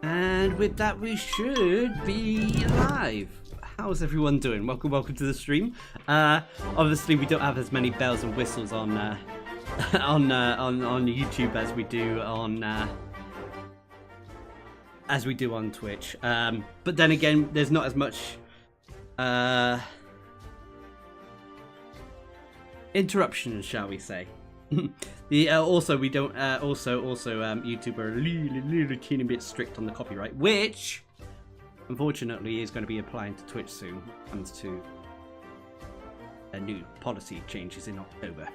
And with that, we should be live. How's everyone doing? Welcome to the stream. Obviously, we don't have as many bells and whistles on YouTube as we do on Twitch. But then again, there's not as much interruptions, shall we say? YouTube are a little teeny bit strict on the copyright, which unfortunately is going to be applying to Twitch soon when it comes to a new policy changes in October.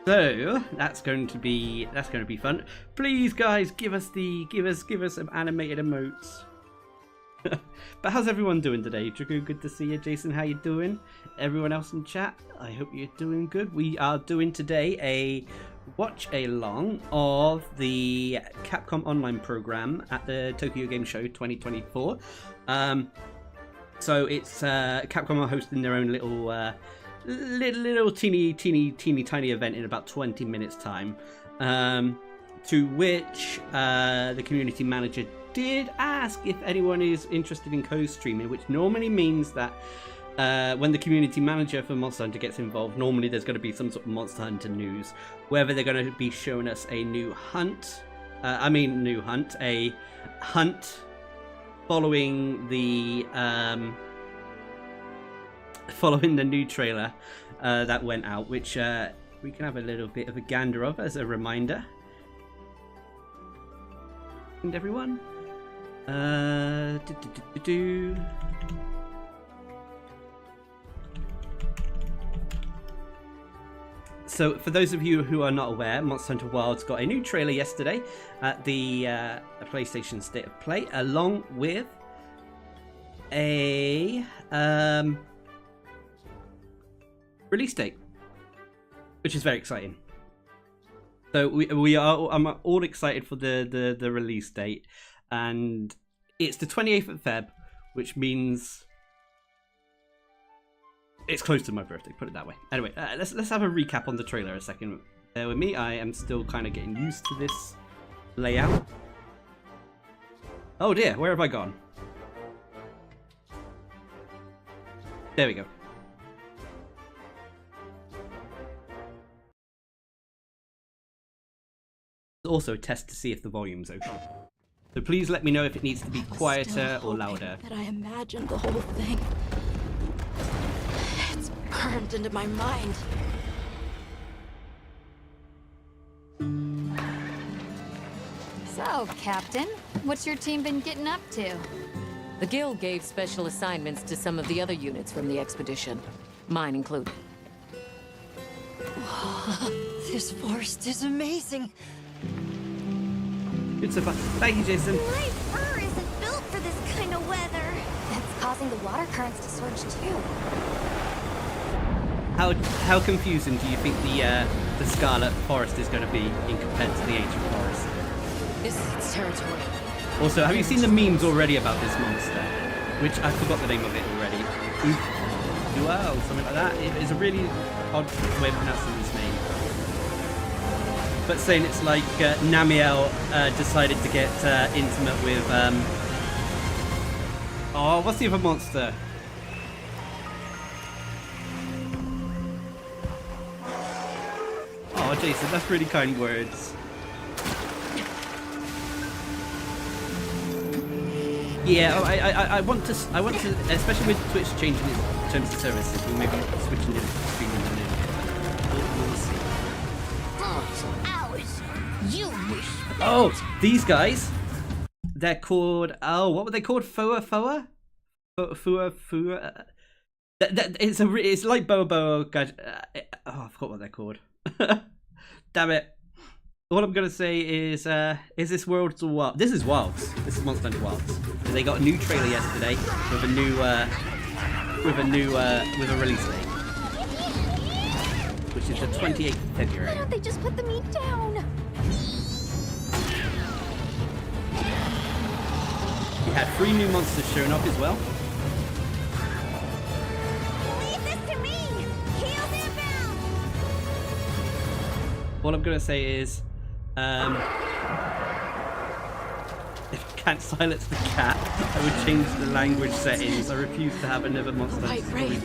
So that's going to be fun. Please, guys, give us some animated emotes. But how's everyone doing today? Dragu, good to see you. Jason, how you doing? Everyone else in chat, I hope you're doing good. We are doing today a watch along of the Capcom online program at the Tokyo Game Show 2024. So it's Capcom are hosting their own little teeny tiny event in about 20 minutes time, to which the community manager did ask if anyone is interested in co-streaming, which normally means that when the community manager for Monster Hunter gets involved, normally there's going to be some sort of Monster Hunter news, whether they're going to be showing us a new hunt, a hunt following the new trailer that went out, which we can have a little bit of a gander of as a reminder. And everyone. So, for those of you who are not aware, Monster Hunter Wilds got a new trailer yesterday at the PlayStation State of Play, along with a release date, which is very exciting. So I'm all excited for the release date, and it's the 28th of Feb, which means it's close to my birthday, put it that way. Anyway, let's have a recap on the trailer a second. Bear with me, I am still kind of getting used to this layout. Oh dear, where have I gone? There we go. Also a test to see if the volume's okay. So please let me know if it needs to be quieter or louder. That I imagined the whole thing. It's burned into my mind. So, Captain, what's your team been getting up to? The Guild gave special assignments to some of the other units from the expedition, mine included. This forest is amazing. It's a fun. Thank you, Jason. My fur isn't built for this kind of weather. That's causing the water currents to surge too. How confusing do you think the Scarlet Forest is going to be in compared to the Ancient Forest? This is its territory. Also, have you seen the memes already about this monster? Which I forgot the name of it already. Wow, something like that. It is a really odd way of pronouncing this name. But saying it's like Namiel decided to get intimate with oh, what's the other monster? Oh, Jason, that's really kind words. Yeah, I want to, especially with Twitch changing its terms of service, we maybe switching it to streaming the new. We'll see. You wish. Oh, these guys. They're called. Oh, what were they called? Fua. It's like Bobo. Guys. I forgot what they're called. Damn it. All I'm gonna say is this Worlds or what? This is Wilds. This is Monster Hunter Wilds. They got a new trailer yesterday with a new with a release date, which is the 28th of February. Why don't they just put the meat down? We had 3 new monsters showing up as well. Leave this to me. Heels inbound. All I'm gonna say is can't silence the cat. I would change the language settings. I refuse to have another monster. Right, it's real.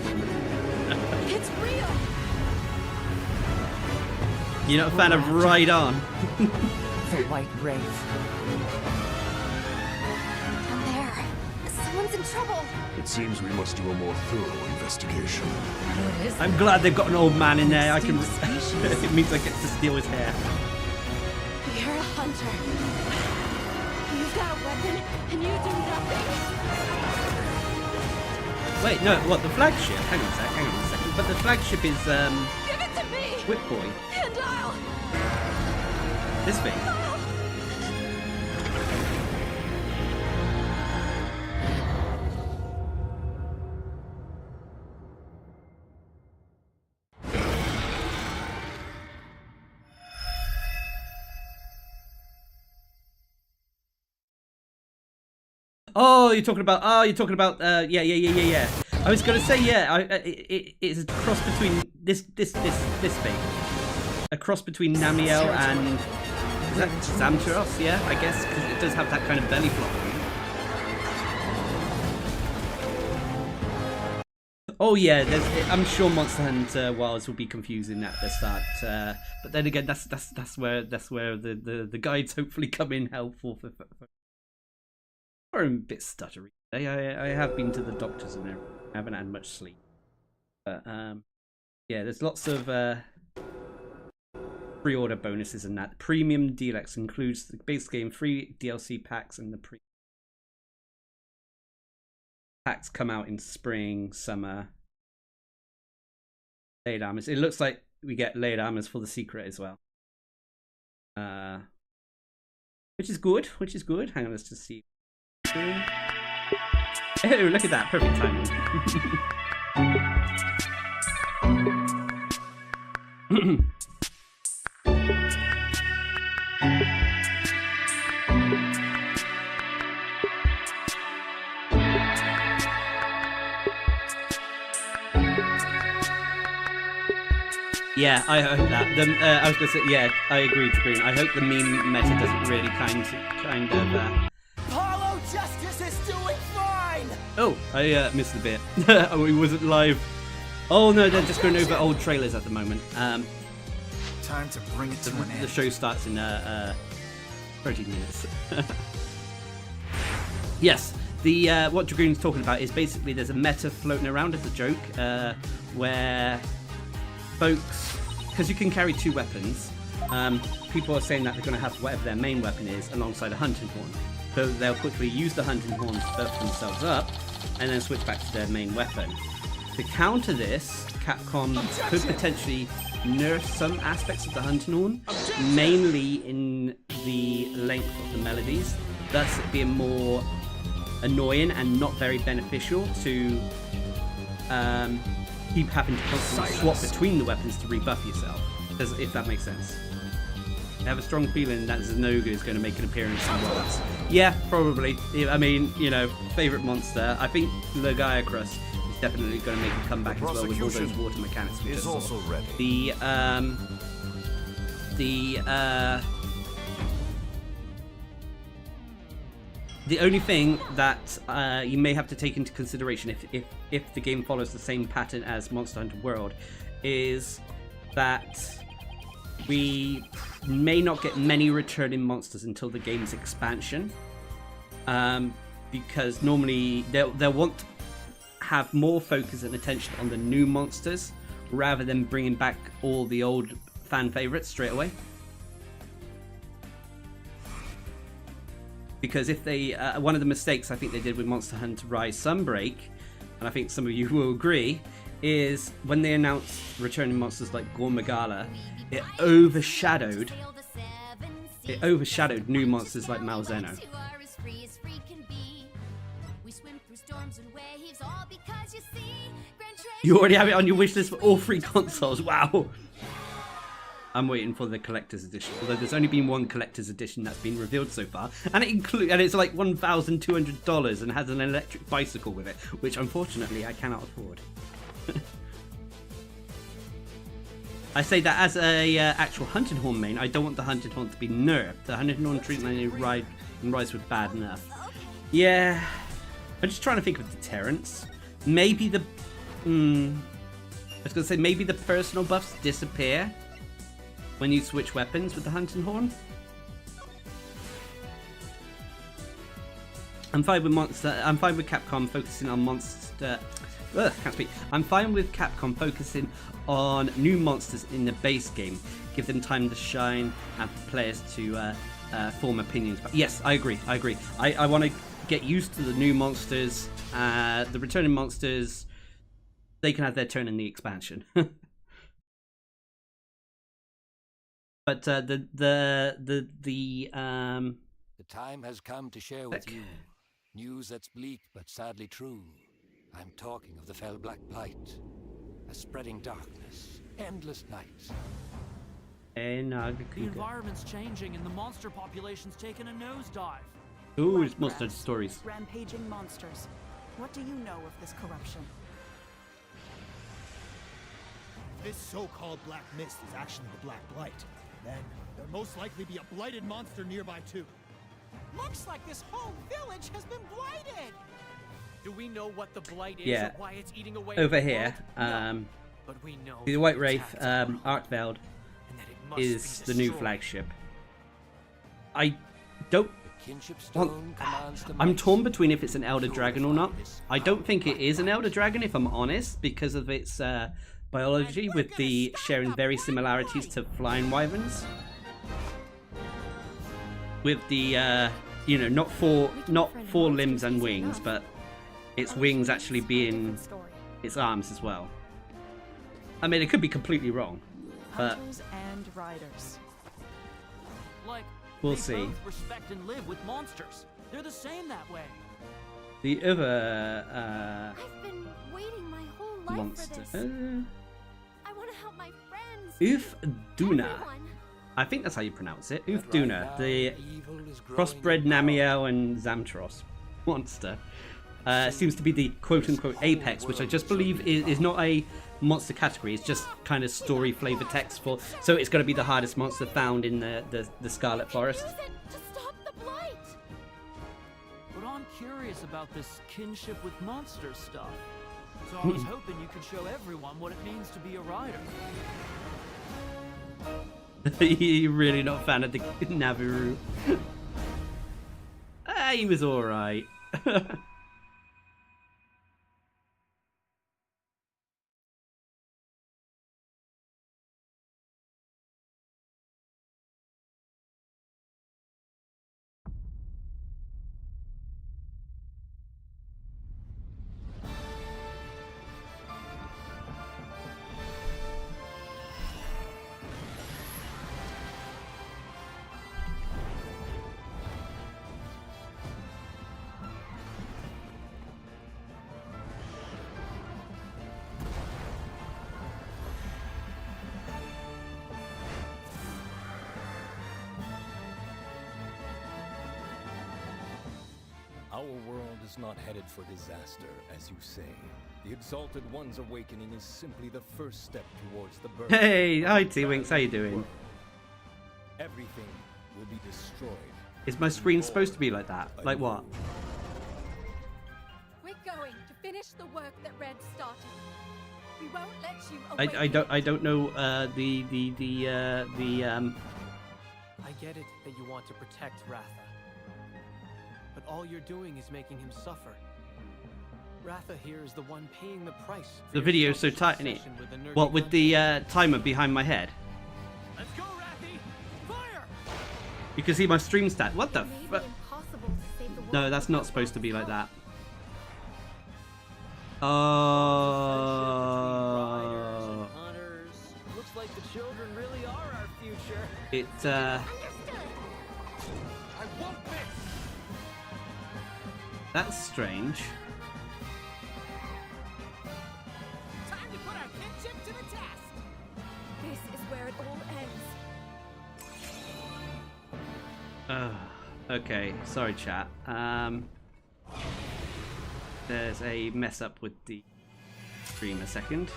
You're not a fan of Ride On? The White Wraith. Down there. Someone's in trouble. It seems we must do a more thorough investigation. What is I'm glad they've got an old man in there. I can. Distinct species. It means I get to steal his hair. You're a hunter. You've got a weapon, and you do nothing. Wait, no, what, the flagship? Hang on a second. But the flagship is, Give it to me, Whip Boy. and I'll... This thing. You're talking about. Yeah. I was gonna say, yeah. It's a cross between this thing, a cross between Namiel and is that Zamteros? Yeah, I guess, because it does have that kind of belly flop. Oh yeah, I'm sure Monster Hunter Wilds will be confusing at the start, but then again, that's where the guides hopefully come in helpful for. I'm a bit stuttery today. I have been to the doctors and everything. I haven't had much sleep. But yeah, there's lots of pre-order bonuses and that. Premium Deluxe includes the base game, free DLC packs, and the packs come out in spring, summer. Laid armors. It looks like we get laid armors for the secret as well. Which is good. Hang on, let's just see. Oh, look at that. Perfect timing. Yeah, I hope that. I was going to say, yeah, I agree, Green. I hope the meme meta doesn't really kind of Hollow Justice is doing fine! Oh, I missed a bit. Oh, he wasn't live. Oh no, they're just going over old trailers at the moment. Time to bring it to an The end. show starts in 30 minutes. Yes, what Dragoon's talking about is basically there's a meta floating around as a joke where folks, because you can carry two weapons, people are saying that they're going to have whatever their main weapon is alongside a hunting horn. So they'll quickly use the hunting horn to buff themselves up and then switch back to their main weapon. To counter this, Capcom could potentially nerf some aspects of the hunting horn, mainly in the length of the melodies, thus it being more annoying and not very beneficial to keep having to constantly swap between the weapons to rebuff yourself, if that makes sense. I have a strong feeling that Zenoga is going to make an appearance somewhere else. Yeah, probably. I mean, you know, favourite monster. I think Legiacrus is definitely going to make a comeback as well with all those water mechanics. Is also ready. The only thing that you may have to take into consideration if the game follows the same pattern as Monster Hunter World is that we may not get many returning monsters until the game's expansion, because normally they'll want to have more focus and attention on the new monsters rather than bringing back all the old fan favorites straight away. Because if they, one of the mistakes I think they did with Monster Hunter Rise Sunbreak, and I think some of you will agree, is when they announced returning monsters like Gormagala, it overshadowed new monsters like Malzeno. You already have it on your wish list for all three consoles. Wow. I'm waiting for the collector's edition, although there's only been one collector's edition that's been revealed so far, and it's like $1,200 and has an electric bicycle with it, which unfortunately I cannot afford. I say that as a actual hunting horn main, I don't want the hunting horn to be nerfed. The hunting horn treatment in and rise with bad enough. Yeah, I'm just trying to think of deterrence. Maybe the I was gonna say maybe the personal buffs disappear when you switch weapons with the hunting horn. I'm fine with Capcom focusing on monster. Can't speak. I'm fine with Capcom focusing on new monsters in the base game. Give them time to shine and for players to form opinions. But yes, I agree. I want to get used to the new monsters. The returning monsters, they can have their turn in the expansion. But the time has come to share with you news that's bleak but sadly true. I'm talking of the fell black blight, a spreading darkness, endless nights. The environment's changing and the monster population's taken a nosedive. Ooh, it's monster stories. Rampaging monsters. What do you know of this corruption? This so-called black mist is actually the Black Blight. Then there'll most likely be a blighted monster nearby too. Looks like this whole village has been blighted. Do we know what the blight is Yeah. or why it's eating away Over at the here, world? No. But we know the White the Wraith, attacks are wrong, Arkveld, and that it must is be the new destroyed. flagship. I don't. Kinship Well, stone commands the I'm might. torn between if it's an Elder Dragon or not. I don't think it is an Elder Dragon, if I'm honest, because of its biology, with the sharing very similarities to flying wyverns. With the not four limbs and wings, but its wings actually being its arms as well. I mean, it could be completely wrong, but Hunters and riders. Like, we'll they see. both respect and live with monsters. They're the same that way. The other I've been waiting my whole life monster, for this. I want to help my friends. Ufduna. Everyone. I think that's how you pronounce it. But right Ufduna, now, the evil is growing crossbred in power. Namiel and Zamtros monster. Seems to be the quote-unquote apex, which I just believe is not a monster category. It's just kind of story flavor text for. So it's going to be the hardest monster found in the Scarlet Forest. Use it to stop the blight. But I'm curious about this kinship with monsters stuff. So I was hoping you could show everyone what it means to be a rider. You're really not a fan of the Naviru. He was alright. Our world is not headed for disaster, as you say. The Exalted One's awakening is simply the first step towards the birth. Hey, hi of a T-Winks, how you brand new doing? world. Everything will be destroyed. Is my screen supposed to be like that? Like what? We're going to finish the work that Red started. We won't let you away. I don't know the I get it that you want to protect Ratha. But all you're doing is making him suffer. Ratha here is the one paying the price. for the your video's so selfish tiny. obsession with the nerdy What with gun. the timer behind my head? Let's go, Rathy! Fire! You can see my stream stat. What the? It may be Fuck? impossible to save the world. No, that's not supposed to be like that. Riders Oh, and hunters. Looks like the children really are our future. it Understood. I won't miss! that's strange. Time to put our kinship to the test! This is where it all ends. Okay, sorry chat. There's a mess up with the stream a second.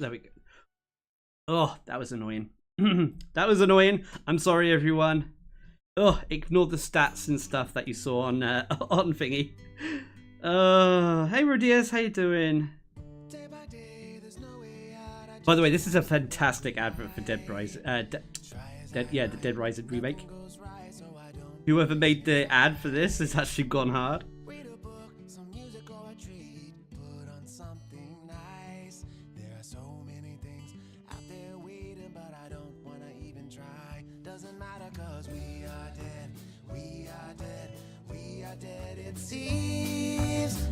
There we go. Oh, that was annoying. That was annoying. I'm sorry, everyone. Oh, ignore the stats and stuff that you saw on on thingy. Hey, Rodias, how you doing? By the way, this is a fantastic advert for Dead Rising. The Dead Rising remake. Whoever made the ad for this has actually gone hard.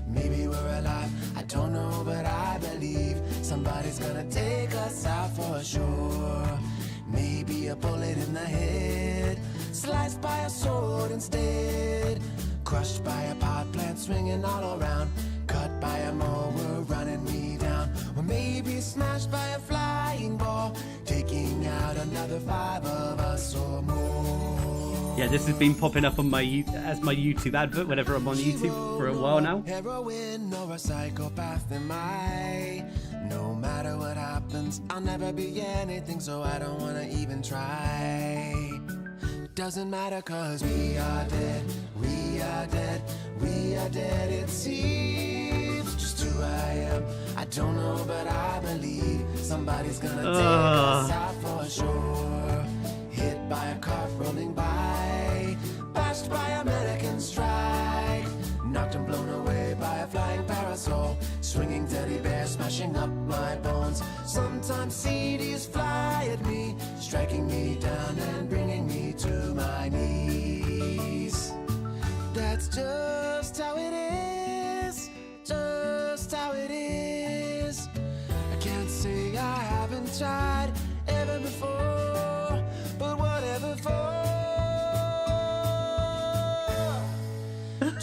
Maybe we're alive, I don't know, but I believe somebody's gonna take us out for sure. Maybe a bullet in the head, sliced by a sword instead, crushed by a pot plant swinging all around, cut by a mower running me down, or maybe smashed by a flying ball, taking out another 5 of us or more. Yeah, this has been popping up on my as my YouTube advert whenever I'm on YouTube for a while now. Heroine or a psychopath am I? No matter what happens, I'll never be anything, so I don't wanna even try. Doesn't matter, cause we are dead, we are dead, we are dead, it seems. Just who I am, I don't know, but I believe somebody's gonna take us out for sure. Hit by a cart rolling by, bashed by a mannequin strike, knocked and blown away by a flying parasol, swinging teddy bear smashing up my bones. Sometimes CDs fly at me, striking me down and bringing me to my knees. That's just how it is, just how it is. I can't say I haven't tried ever before, but whatever for.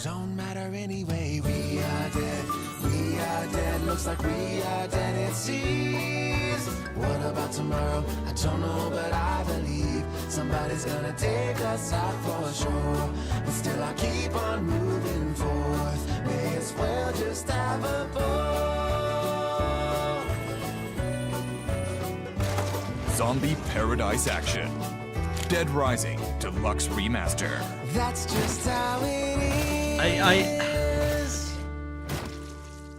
Don't matter anyway, we are dead, we are dead, looks like we are dead, it seems. What about tomorrow? I don't know, but I believe somebody's gonna take us out for sure. But still I keep on moving forth, may as well just have a ball. Zombie Paradise Action. Dead Rising Deluxe Remaster. That's just how it is.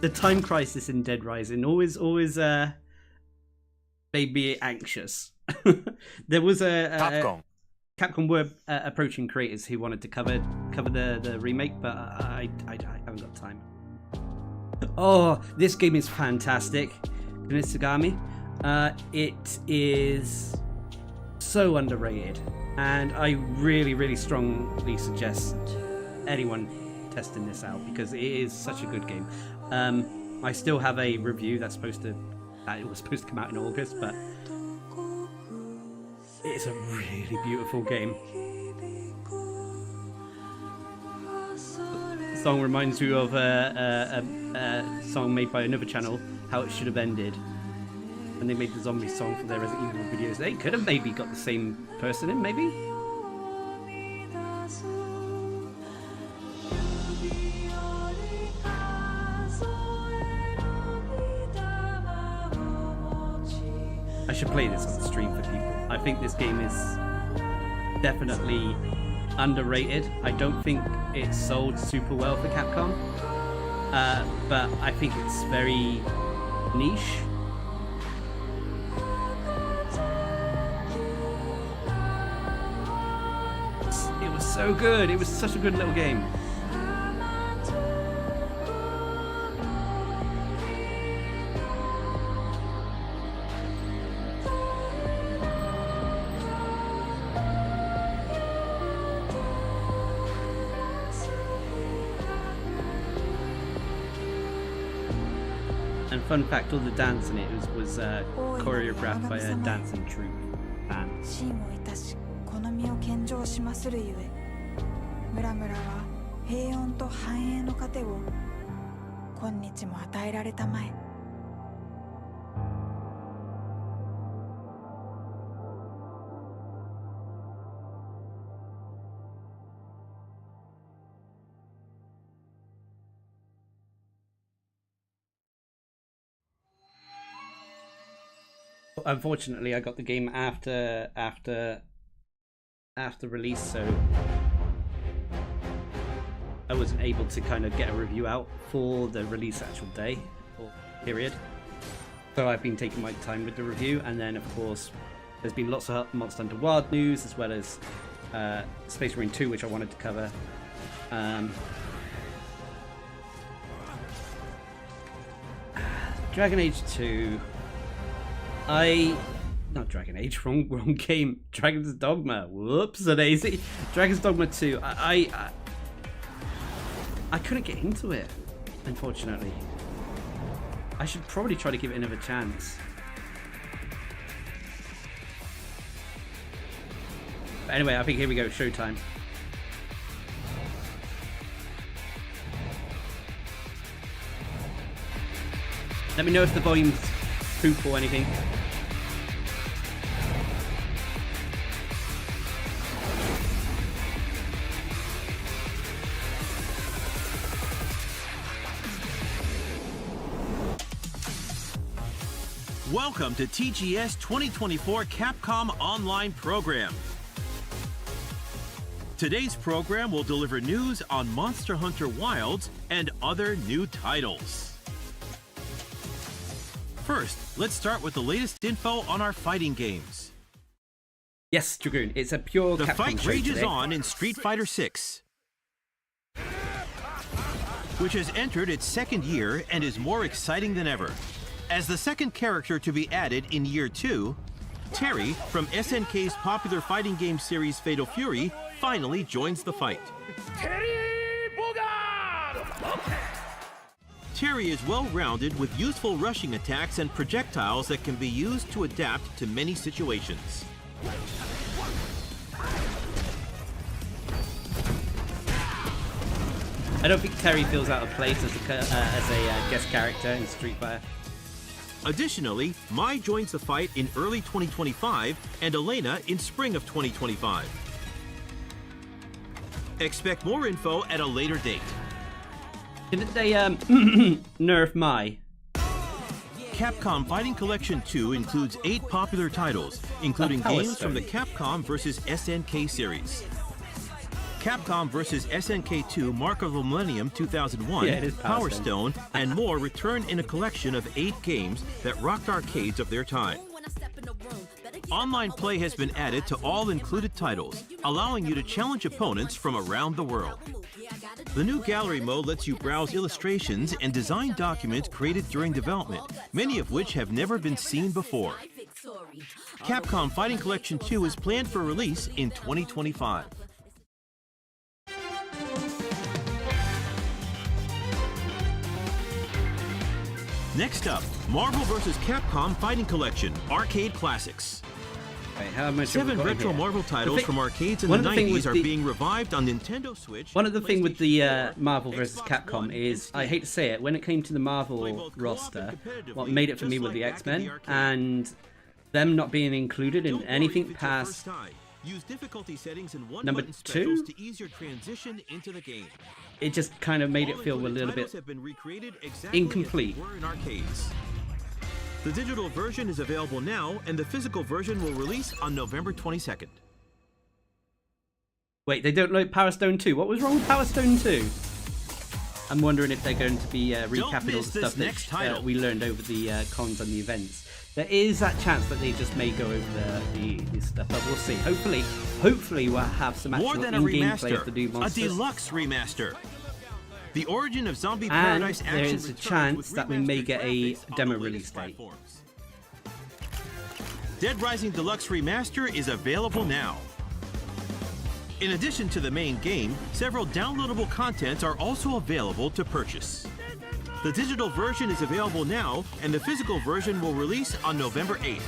The time crisis in Dead Rising always made me anxious. There was Capcom were approaching creators who wanted to cover the remake, but I haven't got time. Oh, this game is fantastic, Kunitsugami. It is so underrated, and I really strongly suggest anyone testing this out because it is such a good game. I still have a review that it was supposed to come out in August, but it's a really beautiful game. The song reminds you of a song made by another channel, How It Should Have Ended. And they made the zombie song for their Resident Evil videos. They could have maybe got the same person in, maybe? I should play this on the stream for people. I think this game is definitely underrated. I don't think it sold super well for Capcom, but I think it's very niche. It was so good. It was such a good little game. And fun fact, all the dance in it was choreographed by a dancing troupe band. この身を献上しまするゆえ、村々は平穏と繁栄の糧を今日も与えられたまえ。unfortunately, I got the game after release, so I wasn't able to kind of get a review out for the release actual day or period. So I've been taking my time with the review, and then of course there's been lots of Monster Hunter Wild news, as well as Space Marine 2, which I wanted to cover. Dragon Age 2. Not Dragon Age, wrong game. Dragon's Dogma. Whoops, a daisy. Dragon's Dogma 2. I couldn't get into it, unfortunately. I should probably try to give it another chance. But anyway, I think here we go, showtime. Let me know if the volume's poop or anything. Welcome to TGS2024 Capcom Online Program. Today's program will deliver news on Monster Hunter Wilds and other new titles. First, let's start with the latest info on our fighting games. Yes, Dragoon, it's a pure The Capcom fight show rages today. on in Street Fighter VI, which has entered its second year and is more exciting than ever. As the second character to be added in Year 2, Terry from SNK's popular fighting game series Fatal Fury finally joins the fight. Terry is well-rounded with useful rushing attacks and projectiles that can be used to adapt to many situations. I don't think Terry feels out of place as a guest character in Street Fighter. Additionally, Mai joins the fight in early 2025 and Elena in spring of 2025. Expect more info at a later date. Didn't they nerf Mai? Capcom Fighting Collection 2 includes 8 popular titles, including games from the Capcom vs. SNK series. Capcom vs. SNK 2 Mark of the Millennium 2001, Power Stone, and more return in a collection of 8 games that rocked arcades of their time. Online play has been added to all included titles, allowing you to challenge opponents from around the world. The new gallery mode lets you browse illustrations and design documents created during development, many of which have never been seen before. Capcom Fighting Collection 2 is planned for release in 2025. Next up, Marvel vs. Capcom Fighting Collection, Arcade Classics. Wait, 7 retro Marvel titles from arcades in the 90s are being revived on Nintendo Switch. One of the things with the Marvel vs. Capcom is, I hate to say it, when it came to the Marvel roster, what made it for me were the X-Men, and them not being included in anything past Use difficulty settings and number 2 to ease your transition into the game. It just kind of made it feel a little bit incomplete. In arcades. The digital version is available now, and the physical version will release on November 22nd. Wait, they don't like Power Stone 2. What was wrong with Power Stone 2? I'm wondering if they're going to be recapping all the stuff that we learned over the cons and the events. There is that chance that they just may go over the stuff, but we'll see. Hopefully we'll have some actual in-game play of the new monsters. A deluxe remaster. The origin of Zombie And Paradise there action is a chance that we may get a demo release date. Dead Rising Deluxe Remaster is available now. In addition to the main game, several downloadable contents are also available to purchase. The digital version is available now, and the physical version will release on November 8th.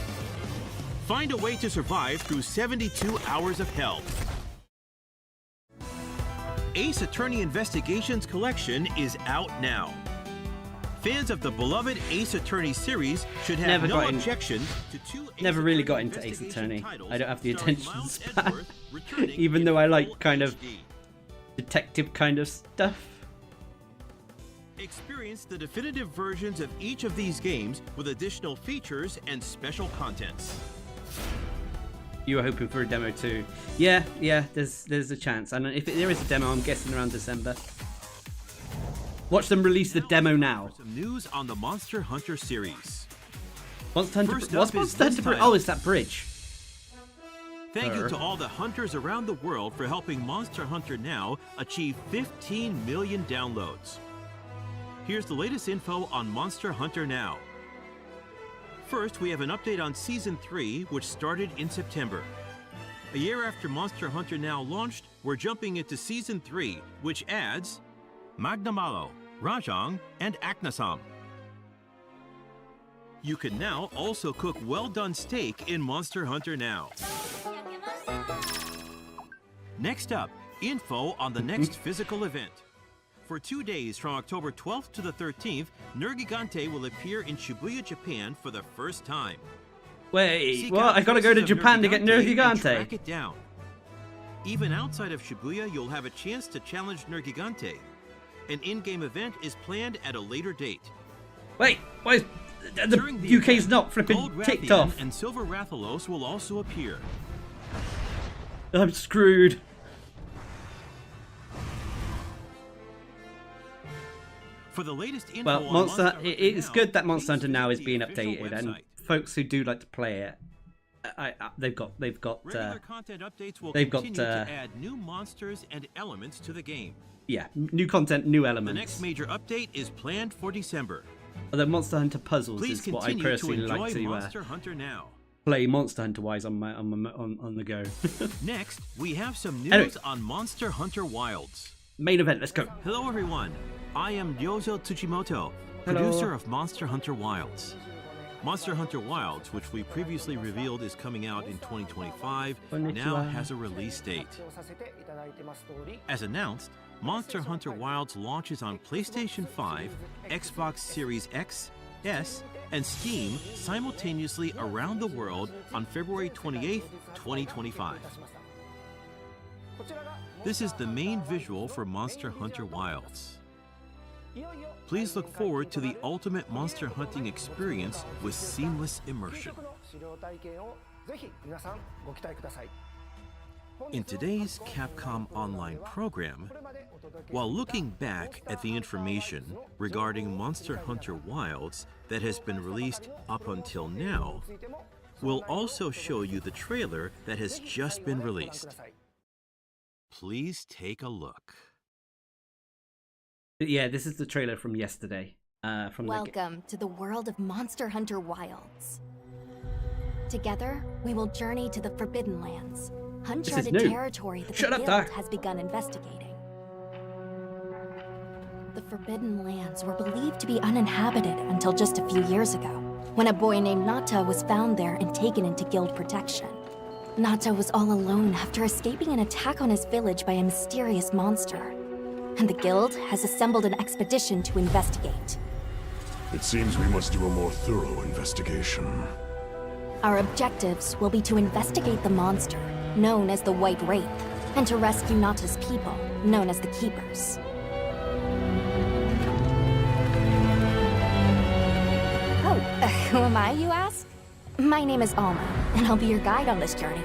Find a way to survive through 72 hours of hell. Ace Attorney Investigations Collection is out now. Fans of the beloved Ace Attorney series should have no objection to 2 Never really got into Ace Attorney. I don't have the attention span, even though I like kind of detective kind of stuff. Experience the definitive versions of each of these games with additional features and special contents. You were hoping for a demo too. Yeah, there's a chance. And if there is a demo, I'm guessing around December. Watch them release the demo now. Some news on the Monster Hunter series. Monster Hunter. First What's up is Monster this Hunter? title. Oh, it's that bridge. Thank you to all the hunters around the world for helping Monster Hunter Now achieve 15 million downloads. Here's the latest info on Monster Hunter Now. First, we have an update on Season 3, which started in September. A year after Monster Hunter Now launched, we're jumping into Season 3, which adds Magnamalo, Rajang, and Aknasam. You can now also cook well-done steak in Monster Hunter Now. Next up, info on the next physical event. For 2 days from October 12th to the 13th, Nergigante will appear in Shibuya, Japan for the first time. Wait, Seek what? out I gotta go to traces of Japan to get and Nergigante. track it down. Even outside of Shibuya, you'll have a chance to challenge Nergigante. An in-game event is planned at a later date. Wait, why is the UK's event, not flipping Gold ticked Rathian off? and Silver Rathalos will also appear. I'm screwed. For the latest info Well, on Monster Hunter it's Now, good that Monster Hunter please Now is visit being the official updated, and website. folks who do like to play it, they've got Regular content updates will they've got, continue to add new monsters and elements to the game. yeah, new content, new The elements. next major update is planned for December. Although Monster Hunter Puzzles Please is what I continue to personally enjoy like to Monster Hunter Now. play Monster Hunter wise on the go. Next, we have some news Anyway. on Monster Hunter Wilds. Main event, let's go. Hello everyone, I am Ryozo Tsuchimoto, Hello. producer of Monster Hunter Wilds. Monster Hunter Wilds, which we previously revealed is coming out in 2025, now Konnichiwa. has a release date. As announced, Monster Hunter Wilds launches on PlayStation 5, Xbox Series X, S, and Steam simultaneously around the world on February 28th, 2025. This is the main visual for Monster Hunter Wilds. Please look forward to the ultimate monster hunting experience with seamless immersion. In today's Capcom Online program, while looking back at the information regarding Monster Hunter Wilds that has been released up until now, we'll also show you the trailer that has just been released. Please take a look. Yeah, this is the trailer from yesterday. From Welcome to the world of Monster Hunter Wilds. Together, we will journey to the Forbidden Lands, uncharted new. territory that Shut the up, Guild Doc. has begun investigating. The Forbidden Lands were believed to be uninhabited until just a few years ago, when a boy named Nata was found there and taken into Guild protection. Nata was all alone after escaping an attack on his village by a mysterious monster, and the Guild has assembled an expedition to investigate. It seems we must do a more thorough investigation. Our objectives will be to investigate the monster, known as the White Wraith, and to rescue Nata's people, known as the Keepers. Oh, who am I, you ask? My name is Alma, and I'll be your guide on this journey.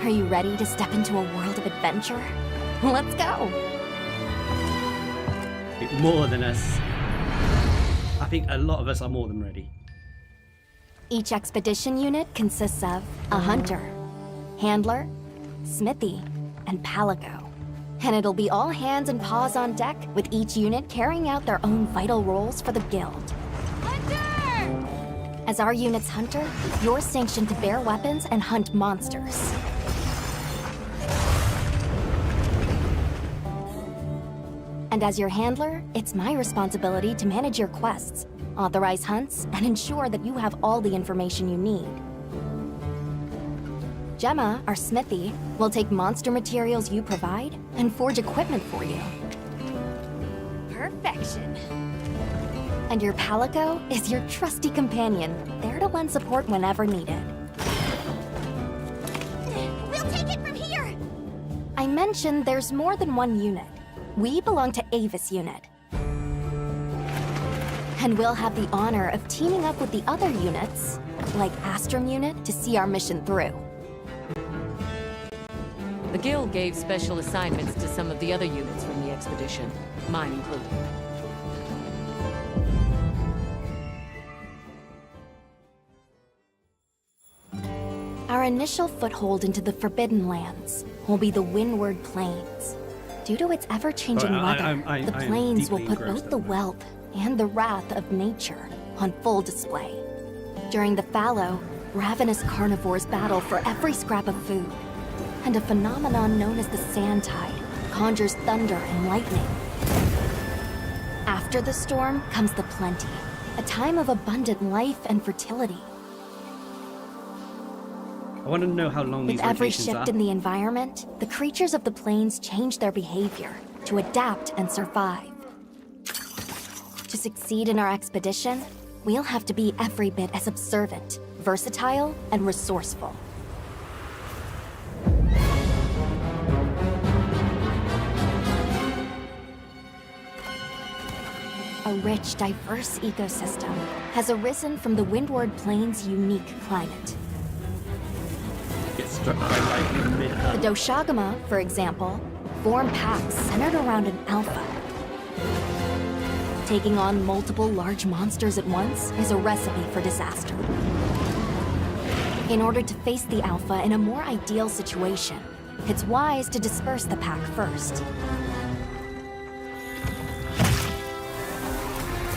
Are you ready to step into a world of adventure? Let's go! More than us. I think a lot of us are more than ready. Each expedition unit consists of a hunter, handler, smithy, and palico. And it'll be all hands and paws on deck, with each unit carrying out their own vital roles for the Guild. Hunter! As our unit's hunter, you're sanctioned to bear weapons and hunt monsters. And as your handler, it's my responsibility to manage your quests, authorize hunts, and ensure that you have all the information you need. Gemma, our smithy, will take monster materials you provide and forge equipment for you. Perfection. And your palico is your trusty companion, there to lend support whenever needed. We'll take it from here! I mentioned there's more than one unit. We belong to Avis Unit. And we'll have the honor of teaming up with the other units, like Astrum Unit, to see our mission through. The Guild gave special assignments to some of the other units from the expedition, mine included. Our initial foothold into the Forbidden Lands will be the Windward Plains. Due to its ever-changing weather, the plains will put both the wealth and the wrath of nature on full display. During the fallow, ravenous carnivores battle for every scrap of food, and a phenomenon known as the sand tide conjures thunder and lightning. After the storm comes the plenty, a time of abundant life and fertility. I want to know how long these With every rotations shift are. in the environment, the creatures of the plains change their behavior to adapt and survive. To succeed in our expedition, we'll have to be every bit as observant, versatile, and resourceful. A rich, diverse ecosystem has arisen from the Windward Plains' unique climate. Get struck by lightning mid-hunt. The Doshagama, for example, form packs centered around an alpha. Taking on multiple large monsters at once is a recipe for disaster. In order to face the alpha in a more ideal situation, it's wise to disperse the pack first.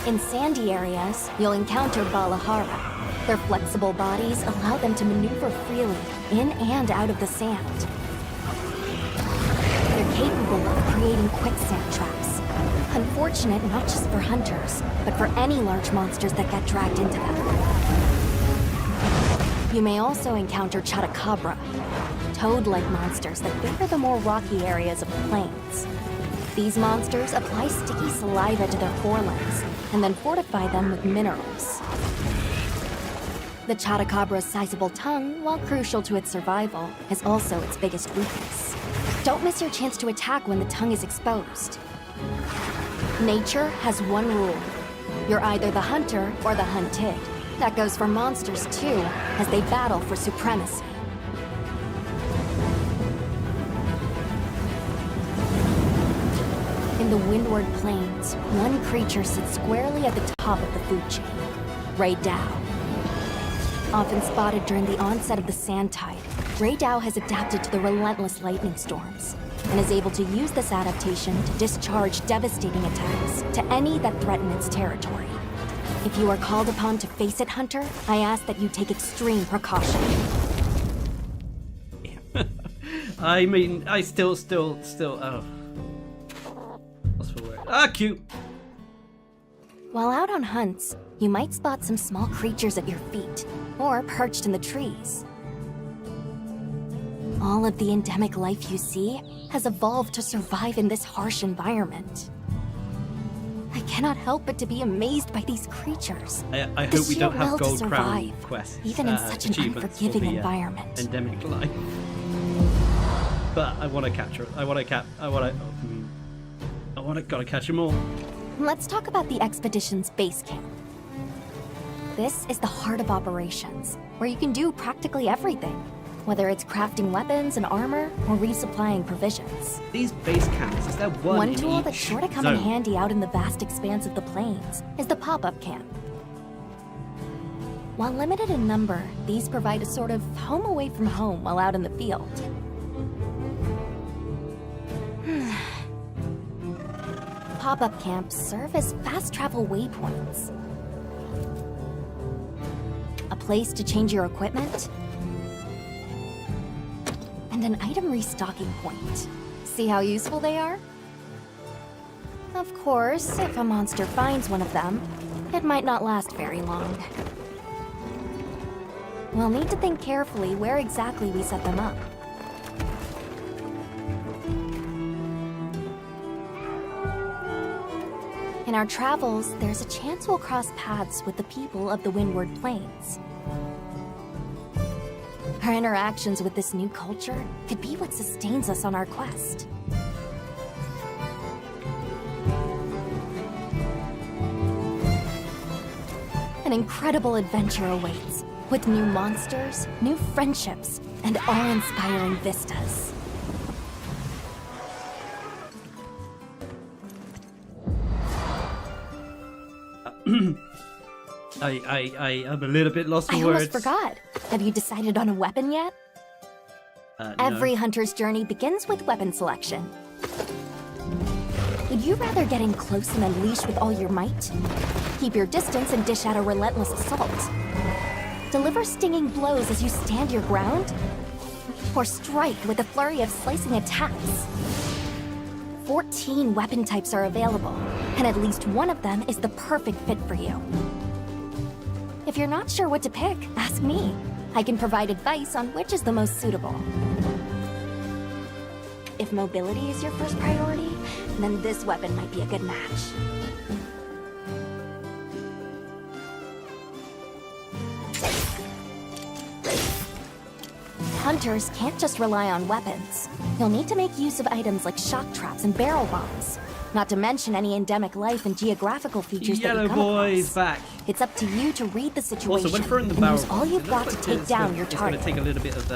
In sandy areas, you'll encounter Balahara. Their flexible bodies allow them to maneuver freely in and out of the sand. They're capable of creating quicksand traps. Unfortunate not just for hunters, but for any large monsters that get dragged into them. You may also encounter Chotacabra, toad-like monsters that favor the more rocky areas of the plains. These monsters apply sticky saliva to their forelimbs and then fortify them with minerals. The Chotacabra's sizable tongue, while crucial to its survival, is also its biggest weakness. Don't miss your chance to attack when the tongue is exposed. Nature has one rule. You're either the hunter or the hunted. That goes for monsters too, as they battle for supremacy. In the Windward Plains, one creature sits squarely at the top of the food chain, Ray Dow. Often spotted during the onset of the sand tide, Ray Dow has adapted to the relentless lightning storms, and is able to use this adaptation to discharge devastating attacks to any that threaten its territory. If you are called upon to face it, Hunter, I ask that you take extreme precaution. I mean, I still, oh. What's the word? Ah, cute! While out on hunts, you might spot some small creatures at your feet, or perched in the trees. All of the endemic life you see has evolved to survive in this harsh environment. I cannot help but to be amazed by these creatures. I hope we don't have will to gold crown survive, quests, even in such an achievements for unforgiving the, environment. endemic life. But I want to capture it. Gotta catch them all. Let's talk about the expedition's base camp. This is the heart of operations, where you can do practically everything, whether it's crafting weapons and armor or resupplying provisions. These base camps, is there one in tool each that's sure to come in zone? handy out in the vast expanse of the plains is the pop-up camp. While limited in number, these provide a sort of home away from home while out in the field. Pop-up camps serve as fast travel waypoints. A place to change your equipment, and an item restocking point. See how useful they are? Of course, if a monster finds one of them, it might not last very long. We'll need to think carefully where exactly we set them up. In our travels, there's a chance we'll cross paths with the people of the Windward Plains. Our interactions with this new culture could be what sustains us on our quest. An incredible adventure awaits, with new monsters, new friendships, and awe-inspiring vistas. I'm a little bit lost for I words. almost forgot. Have you decided on a weapon yet? No. Every hunter's journey begins with weapon selection. Would you rather get in close and unleash with all your might? Keep your distance and dish out a relentless assault? Deliver stinging blows as you stand your ground? Or strike with a flurry of slicing attacks? 14 weapon types are available, and at least one of them is the perfect fit for you. If you're not sure what to pick, ask me. I can provide advice on which is the most suitable. If mobility is your first priority, then this weapon might be a good match. Hunters can't just rely on weapons. You'll need to make use of items like shock traps and barrel bombs. Not to mention any endemic life and geographical features that you come Boy's across. back. It's up to you to read the situation Also, when throwing the and barrel use all bombs, you've it got looks to like take down your it's going to target. take a little bit of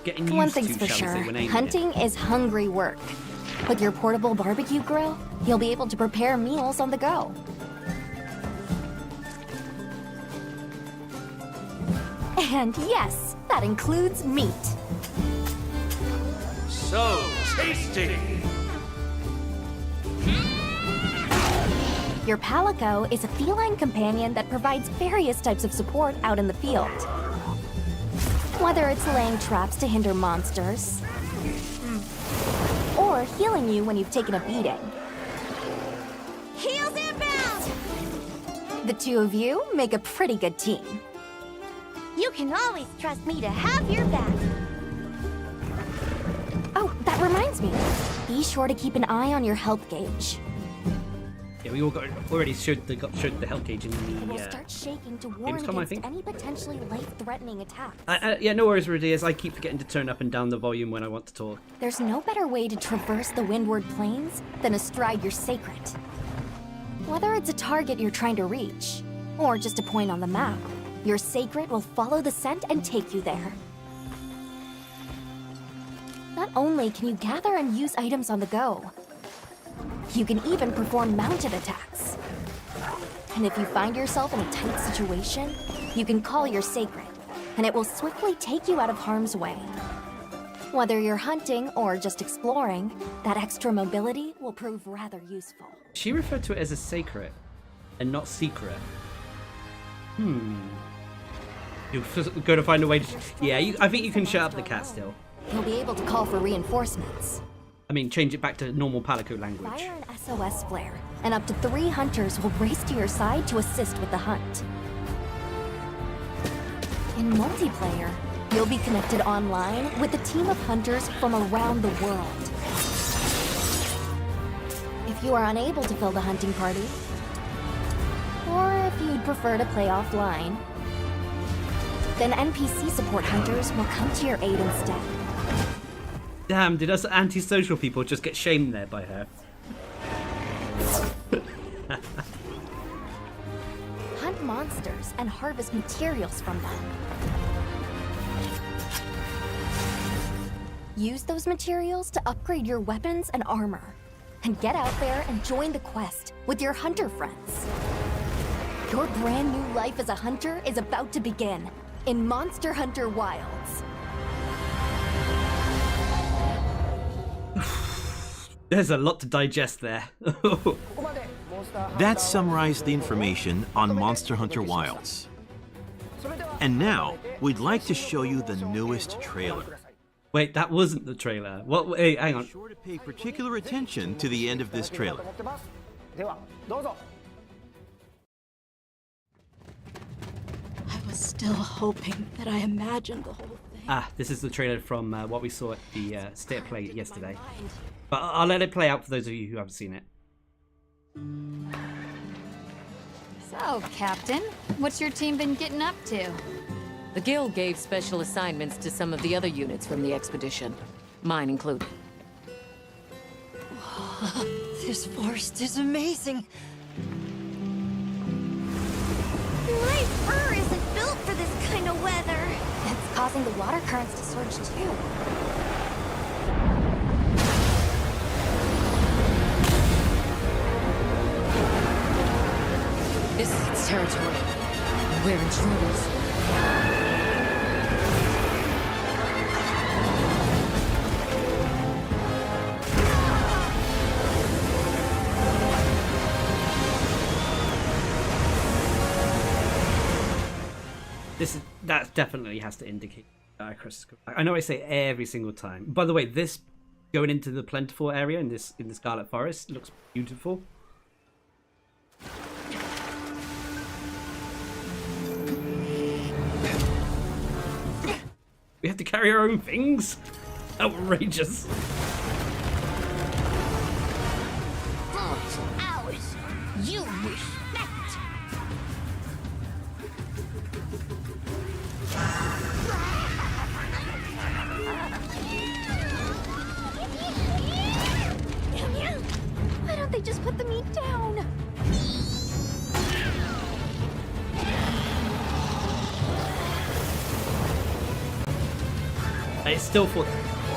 getting used One to, thing's for shall we sure, say, when aiming it. hunting is hungry work. With your portable barbecue grill, you'll be able to prepare meals on the go. And yes, that includes meat. So tasty! Your Palico is a feline companion that provides various types of support out in the field. Whether it's laying traps to hinder monsters, or healing you when you've taken a beating. Heels inbound! The two of you make a pretty good team. You can always trust me to have your back. Oh, that reminds me. Be sure to keep an eye on your health gauge. Yeah, we already showed the health gauge in It will the start shaking to warn Gamescom, I against think. any potentially life-threatening attacks. yeah, no worries, Radias. I keep forgetting to turn up and down the volume when I want to talk. There's no better way to traverse the Windward Plains than astride your sacred. Whether it's a target you're trying to reach, or just a point on the map, your sacred will follow the scent and take you there. Not only can you gather and use items on the go, you can even perform mounted attacks. And if you find yourself in a tight situation, you can call your sacred, and it will swiftly take you out of harm's way. Whether you're hunting or just exploring, that extra mobility will prove rather useful. She referred to it as a sacred, and not secret. You're going to find a way to... Yeah, I think you can shut up the cat still. You'll be able to call for reinforcements. I mean, change it back to normal Palico language. Fire an SOS flare, and up to 3 hunters will race to your side to assist with the hunt. In multiplayer, you'll be connected online with a team of hunters from around the world. If you are unable to fill the hunting party, or if you'd prefer to play offline, then NPC support hunters will come to your aid instead. Damn, did us antisocial people just get shamed there by her? Hunt monsters and harvest materials from them. Use those materials to upgrade your weapons and armor. And get out there and join the quest with your hunter friends. Your brand new life as a hunter is about to begin in Monster Hunter Wilds. There's a lot to digest there. That summarized the information on Monster Hunter Wilds. And now, we'd like to show you the newest trailer. Wait, that wasn't the trailer. What? Wait, hang on. Be sure to pay particular attention to the end of this trailer. I was still hoping that I imagined the whole thing. Ah, this is the trailer from what we saw at the State of Play yesterday. But I'll let it play out for those of you who haven't seen it. So, Captain, what's your team been getting up to? The Guild gave special assignments to some of the other units from the expedition, mine included. This forest is amazing. causing the water currents to surge too. This is its territory. We're intruders. That definitely has to indicate Chris. I know I say every single time. By the way, this going into the plentiful area in the Scarlet Forest looks beautiful. We have to carry our own things? Outrageous. Ours. You respect. Why don't they just put the meat down? I still thought.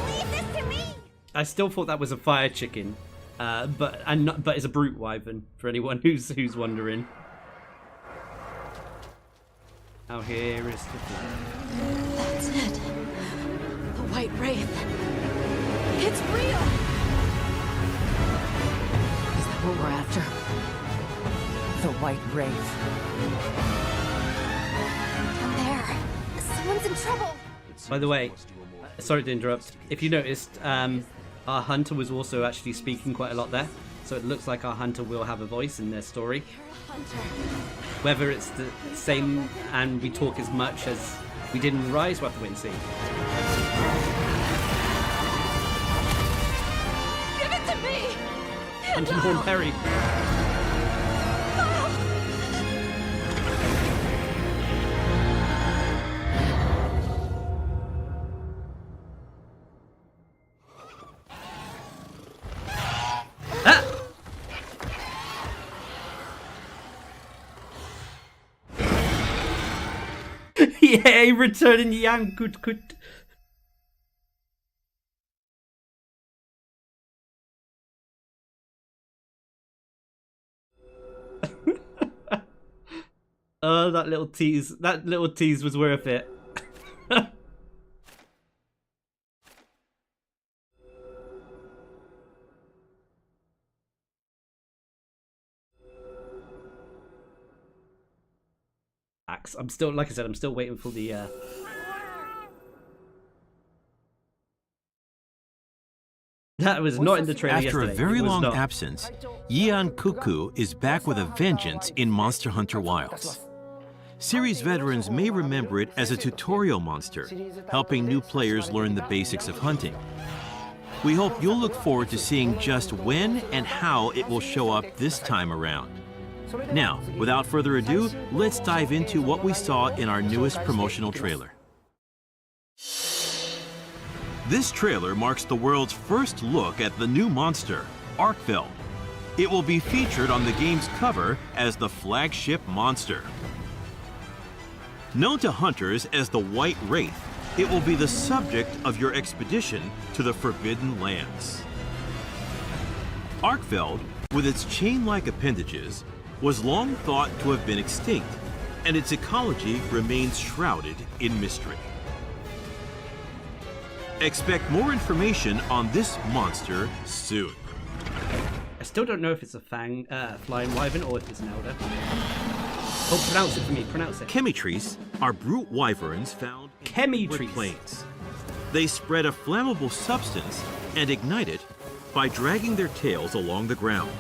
Leave this to me. I still thought that was a fire chicken, but it's a brute wyvern for anyone who's wondering. Now here is the flag. That's it. The White Wraith. It's real! Is that what we're after? The White Wraith. Down there. Someone's in trouble. By the way, sorry to interrupt. If you noticed, our hunter was also actually speaking quite a lot there. So it looks like our hunter will have a voice in their story. Whether it's the same and we talk as much as we did in Rise, we'll have to wait and see. Give it to me. Hunting Horn Perry. Yay, returning Yang Kut. Oh, that little tease. That little tease was worth it. I'm still, like I said, I'm still waiting for the that was not in the trailer After yesterday. a very long not. absence, Yian Kuku is back with a vengeance in Monster Hunter Wilds. Series veterans may remember it as a tutorial monster, helping new players learn the basics of hunting. We hope you'll look forward to seeing just when and how it will show up this time around. Now, without further ado, let's dive into what we saw in our newest promotional trailer. This trailer marks the world's first look at the new monster, Arkfeld. It will be featured on the game's cover as the flagship monster. Known to hunters as the White Wraith, it will be the subject of your expedition to the Forbidden Lands. Arkfeld, with its chain-like appendages, was long thought to have been extinct, and its ecology remains shrouded in mystery. Expect more information on this monster soon. I still don't know if it's a flying wyvern or if it's an elder. Oh, pronounce it for me, pronounce it. Chemitres are brute wyverns found in wood plains. They spread a flammable substance and ignite it by dragging their tails along the ground.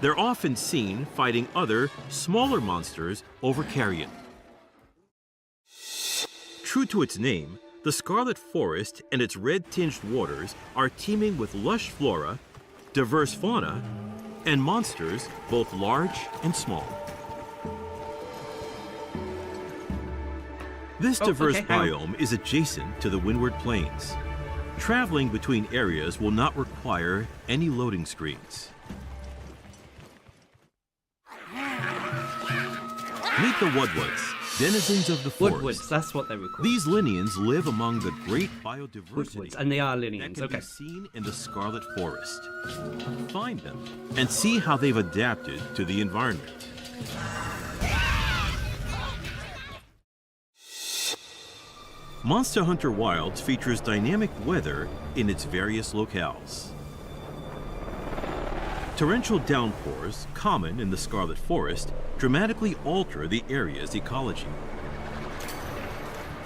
They're often seen fighting other, smaller monsters over carrion. True to its name, the Scarlet Forest and its red-tinged waters are teeming with lush flora, diverse fauna, and monsters both large and small. This diverse biome is adjacent to the Windward Plains. Traveling between areas will not require any loading screens. Meet the Wudwuds. denizens of the forest. Woodwoods, that's what they were called. These Linians live among the great biodiversity. Woodwoods, and they are that Linians, can okay. be seen in the Scarlet Forest. Find them and see how they've adapted to the environment. Monster Hunter Wilds features dynamic weather in its various locales. Torrential downpours, common in the Scarlet Forest, dramatically alter the area's ecology.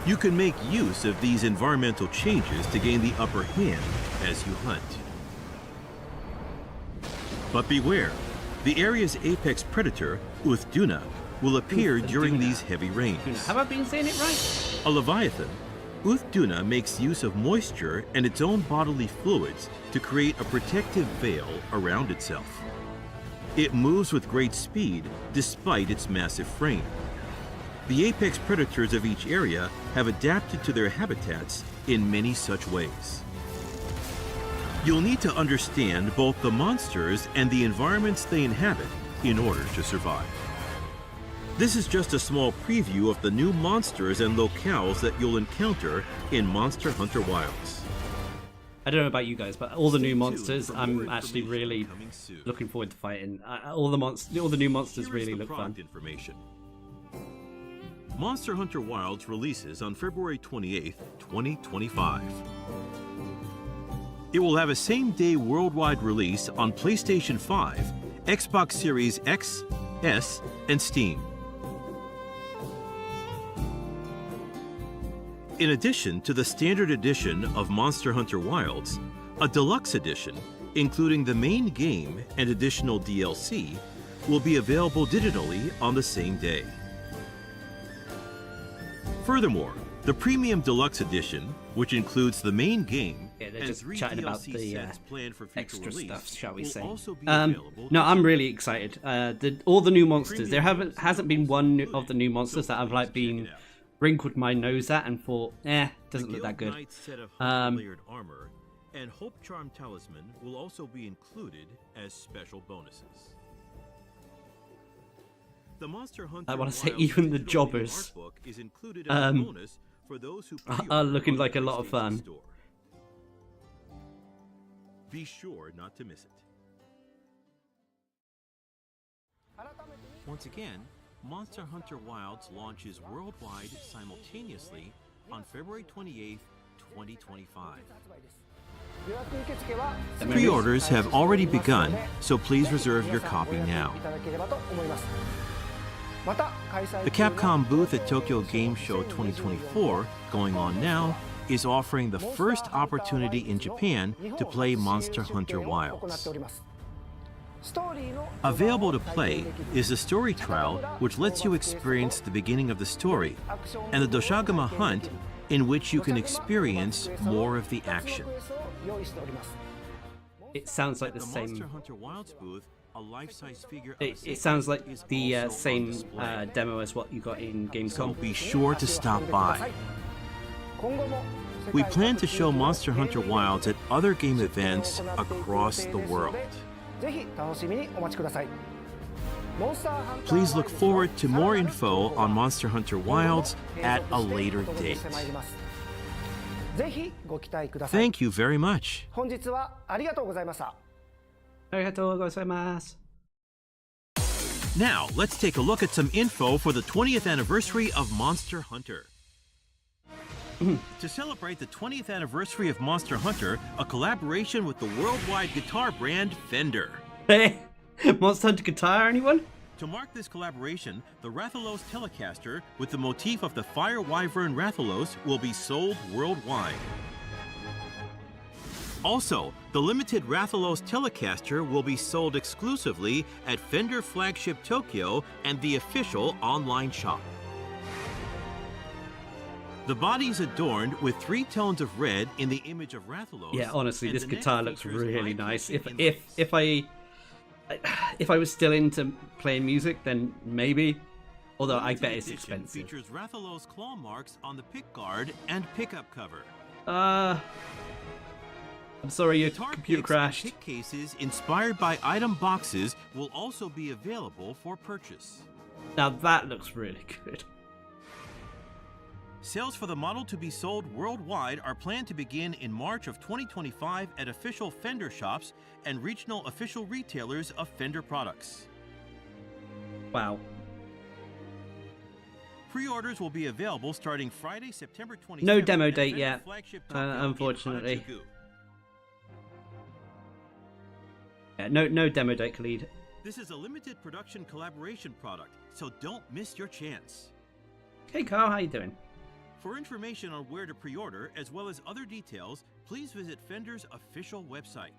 You can make use of these environmental changes to gain the upper hand as you hunt. But beware, the area's apex predator, Uthduna, will appear during these heavy rains. Have I been saying it right? A leviathan, Uthduna makes use of moisture and its own bodily fluids to create a protective veil around itself. It moves with great speed despite its massive frame. The apex predators of each area have adapted to their habitats in many such ways. You'll need to understand both the monsters and the environments they inhabit in order to survive. This is just a small preview of the new monsters and locales that you'll encounter in Monster Hunter Wilds. I don't know about you guys, but all the new monsters, I'm actually really looking forward to fighting. All the new monsters really look fun. Information. Monster Hunter Wilds releases on February 28th, 2025. It will have a same-day worldwide release on PlayStation 5, Xbox Series X, S, and Steam. In addition to the standard edition of Monster Hunter Wilds, a deluxe edition, including the main game and additional DLC, will be available digitally on the same day. Furthermore, the Premium Deluxe Edition, which includes the main game they're and just 3 chatting about DLC the sets planned for future extra release, stuff, shall we will say. also be available No, I'm digitally. really excited. All the new monsters. There hasn't been one of the new monsters that I've like been wrinkled my nose at and thought, doesn't look that good. Knight's set of layered armor and Hope Charm Talisman will also be included as special bonuses. The Monster Hunter I want to say Wilds even the digital jobbers art book is included as a bonus for those who are looking pre-order like a on the lot of PlayStation fun. Store. Be sure not to miss it. Once again, Monster Hunter Wilds launches worldwide simultaneously on February 28th, 2025. Pre-orders have already begun, so please reserve your copy now. The Capcom booth at Tokyo Game Show 2024, going on now, is offering the first opportunity in Japan to play Monster Hunter Wilds. Available to play is the story trial, which lets you experience the beginning of the story, and the Doshagama Hunt, in which you can experience more of the action. It sounds like the At same. Monster Hunter Wilds booth, a life-size figure of It sounds like is the also on same display. demo as what you got in Gamescom. So be sure to stop by. We plan to show Monster Hunter Wilds at other game events across the world. Please look forward to more info on Monster Hunter Wilds at a later date. Thank you very much. Now, let's take a look at some info for the 20th anniversary of Monster Hunter. To celebrate the 20th anniversary of Monster Hunter, a collaboration with the worldwide guitar brand Fender. Hey, Monster Hunter guitar, anyone? To mark this collaboration, the Rathalos Telecaster with the motif of the Fire Wyvern Rathalos will be sold worldwide. Also, the limited Rathalos Telecaster will be sold exclusively at Fender Flagship Tokyo and the official online shop. The body is adorned with 3 tones of red in the image of Rathalos. Yeah, honestly, and this the neck guitar looks features really light nice. plastic If I was still into playing music, then maybe. Although I bet it's Edition expensive. Features Rathalos claw marks on the pick guard and pickup cover. I'm sorry, your Guitar computer picks and crashed. pick cases inspired by item boxes will also be available for purchase. Now that looks really good. Sales for the model to be sold worldwide are planned to begin in March of 2025 at official Fender shops and regional official retailers of Fender products. Wow. Pre-orders will be available starting Friday, September 27th. No demo date yet, unfortunately. Yeah, no demo date, Khalid. This is a limited production collaboration product, so don't miss your chance. Hey Carl, how you doing? For information on where to pre-order, as well as other details, please visit Fender's official website.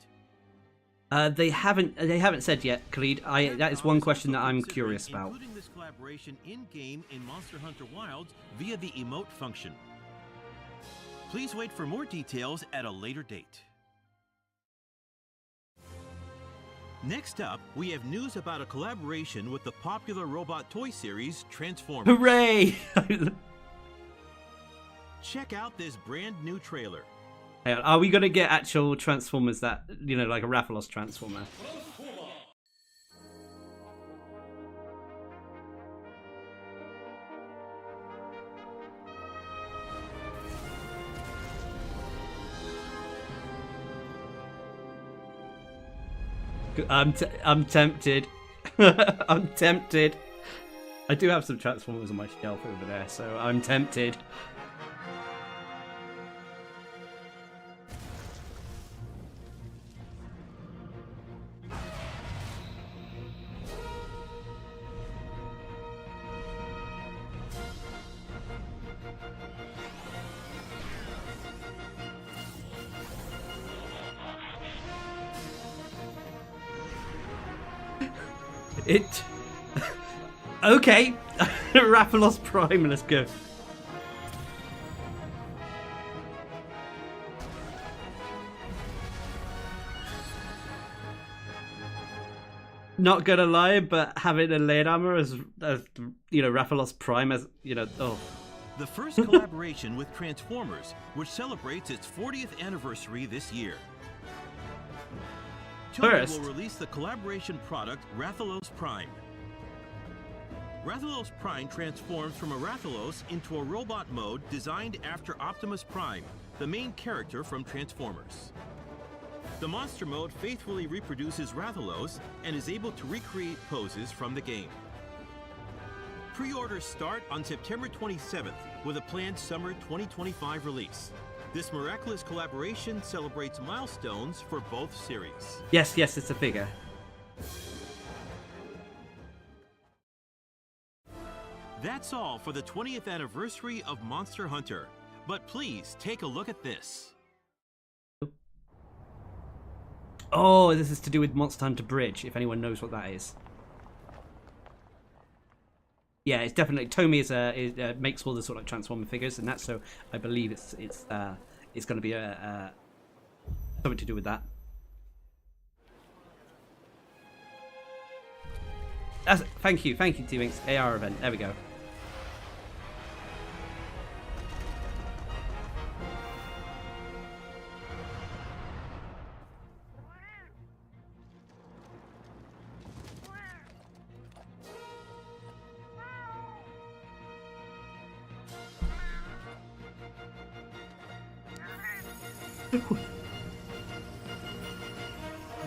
They haven't said yet, Khalid. That is one question that I'm curious about. Including this collaboration in-game in Monster Hunter Wilds via the emote function. Please wait for more details at a later date. Next up, we have news about a collaboration with the popular robot toy series Transformers. Hooray! Check out this brand new trailer. Hang on, are we gonna get actual Transformers that, you know, like a Rathalos Transformer? I'm tempted. I'm tempted. I do have some Transformers on my shelf over there, so I'm tempted. It... Okay. Rathalos Prime, let's go. Not gonna lie, but having a lead armor as you know, Rathalos Prime as, you know, oh. The first collaboration with Transformers, which celebrates its 40th anniversary this year. Toei will release the collaboration product Rathalos Prime. Rathalos Prime transforms from a Rathalos into a robot mode designed after Optimus Prime, the main character from Transformers. The monster mode faithfully reproduces Rathalos and is able to recreate poses from the game. Pre-orders start on September 27th with a planned summer 2025 release. This miraculous collaboration celebrates milestones for both series. Yes, it's a figure. That's all for the 20th anniversary of Monster Hunter. But please take a look at this. Oh, this is to do with Monster Hunter Bridge, if anyone knows what that is. Yeah, it's definitely Tomy makes all the sort of Transformer figures, and that's, so I believe it's going to be something to do with that. Thank you, T-Winx. AR event. There we go.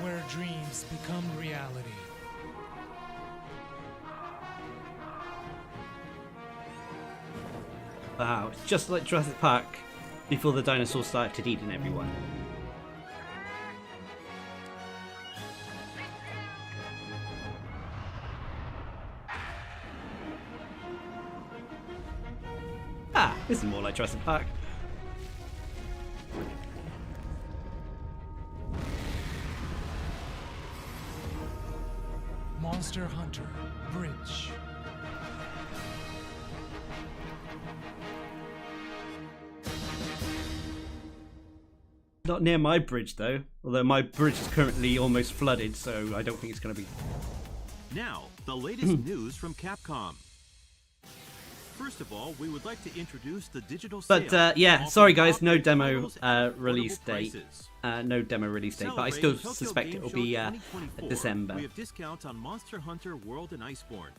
Where dreams become reality. Wow, it's just like Jurassic Park before the dinosaurs started eating everyone. Ah, this is more like Jurassic Park. Monster Hunter Bridge. Not near my bridge though, although my bridge is currently almost flooded, so I don't think it's going to be. Now, the latest news from Capcom. First of all, we would like to introduce the digital sale. But yeah, sorry guys, no demo release date. No demo release date, but I still suspect it will be December. We have discounts on Monster Hunter World and Iceborne.